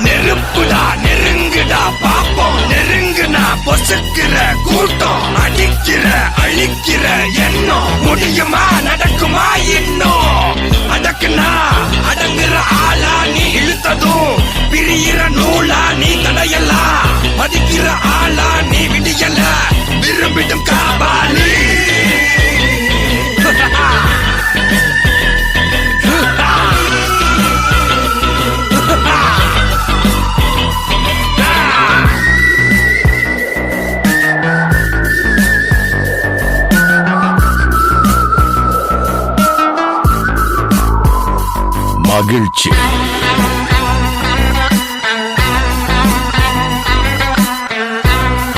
நெருப்புடா நெருங்குடா பாப்போம், நெருங்குனா பொசுக்கிற கூட்டம், அடிக்கிற அழிக்கிற எண்ணம், முடியுமா நடக்குமா இன்னும், அடக்குனா அடங்குற ஆளா நீ இழுத்ததும், பிரியிற நூலா நீ தடையலாம், மதிக்கிற ஆளா நீ விடியல, விரும்பிடும் காபாலி. மகிழ்ச்சி.